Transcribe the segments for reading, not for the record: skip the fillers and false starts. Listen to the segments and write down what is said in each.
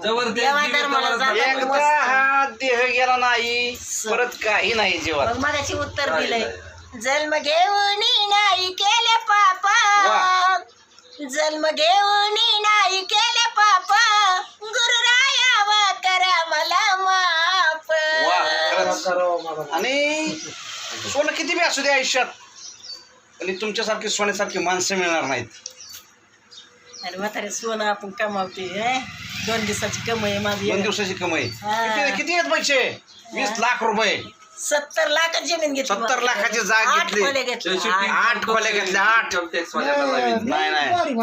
एकदा हा देह गेला नाही परत काही नाही जीवन. मग मगाशी उत्तर दिलंय, जन्म घेऊन नाही केले पाप, जन्म घेऊन नाही केले पाप, गुरुरायावा करा मला माफ. आणि सोनं किती बी असू दे आयुष्यात, आणि तुमच्यासारखी सोन्यासारखी माणसं मिळणार नाहीत. अरे म्हातारे सोनं आपण कमावते, 2 दिवसाची कमाई माझी. 2 दिवसाची कमाई किती आहेत पैसे? 20 लाख रुपये. 70 लाख जमीन घेतली. 70 लाखाची जाग घेतली, 8 खोल्या घेतल्या. 8 नाही नाही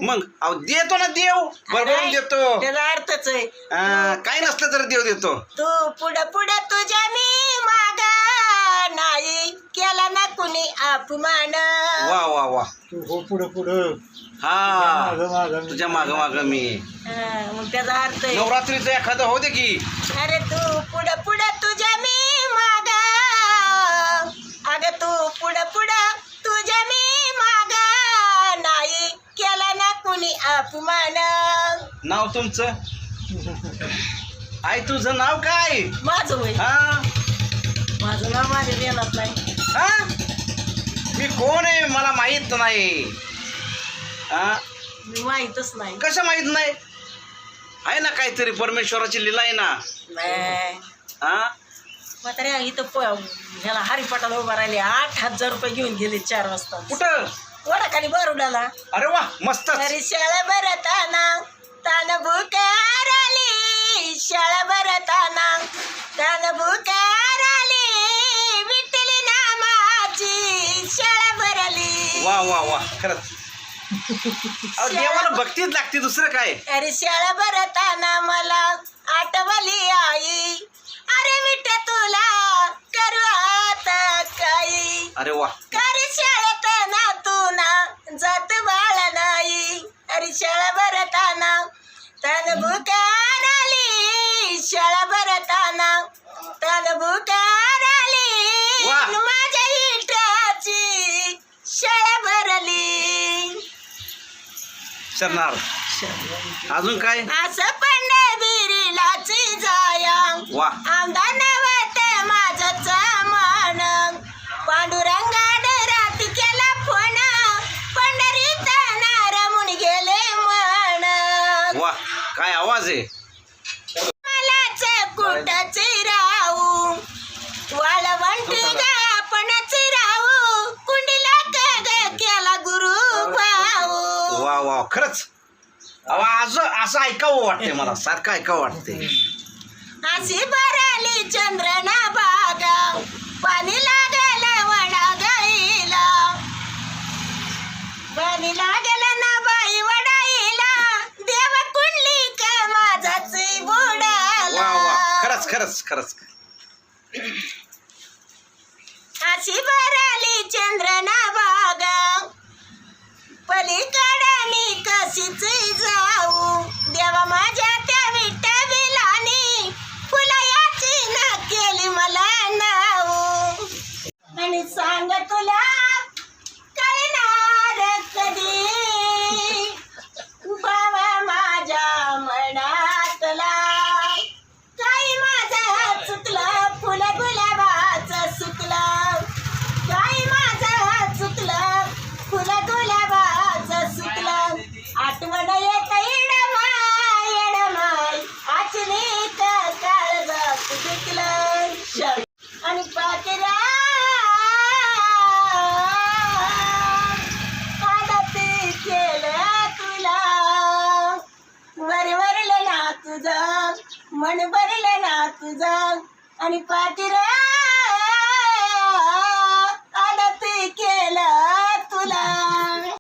मग अहो देतो ना देव, बरोबर देतो. त्याचा अर्थच आहे, काही नसलं तर देव देतो. तू पुढं पुढं तुझ्या मी माग नाही केला ना कुणी अपमान. वा वा वा. हो पुढं पुढं हा तुझ्या माग माग मी. मग त्याचा अर्थ आहे, नवरात्रीचं एखादं होते की, अरे तू पुढं पुढं तुझ्या मी माग, अगं तू पुढं पुढं तुझ्या मी माग नाही केला ना कुणी अपमान. नाव तुमचं? आई तुझं नाव काय? माझं होय, हा माझं नाव माझ्या ध्यानात नाही. हा मी कोण आहे मला माहित नाही. हा माहीतच नाही. कसं माहित नाही? आहे ना काहीतरी परमेश्वराची लीला आहे ना. हा म्हातारे इथं ह्याला हरिपाटाला उभा राहिले, 8,000 रुपये घेऊन गेले 4 वाजता. कुठं? वडाखाली बरुडाला. अरे वा मस्त. अरे शाळा भरताना तान भुकार आली, शाळा भरताना तान भुकार आली, विठ्ठली नामाची शाळा भरली. वा वा वा खरंच. देवाला भक्तीच लागते, दुसरं काय. अरे शाळा भरताना मला आठवली आई, अरे विठ तुला करू आता काही. अरे वा. अरे शाळेत ना तू ना जात बाळा नाही, अरे शाळा भरताना तन भुकार आली, शाळा भरताना तन भुकार आली, माझ्या विठाची शाळा भरली. शरणार अजून काय? असं पंढरपुरीलाच जाया, वा. आमदार नवत माझंच मन, पांडुरंगाड राती केला फोन, पंढरीत रमून गेले मन. वा काय आवाज आहे. मलाच कुठच राहू, वाळवंटी आपणच राहू, कुंडीला केला गुरु भाऊ. वा वा खरंच. आवाज असं ऐकावं वाटते मला, सारखं ऐकावं वाटते. अशी भराली चंद्रना बागा, पाणी लागल वडा गाईला, पाणी लागल ना बाई वडाईला, देव कुंडली का माझाच बुडाला. वा वा खरंच खरंच खरंच. अशी भराली चंद्रना बागा, पलीकडे मी कशीच जाऊ, देवा माझ्या त्या विठ्ठलानी फुलायाची ना केली मला नाऊ. आणि सांग तुला कळणार कधी, बाबा माझ्या मनातला काही माझं चुकलं, फुल गुलाबाचं सुकलं, काही माझं चुकलं, फुल गुलाबाचं सुकलं, आठवण येत येडमाय येडमाय, आचरीत काळजात दुखलं. आणि पाकरा आदत केलं तुला, वरवरलं ना तुझं मन भरलं ना तुझं, आणि पाकरा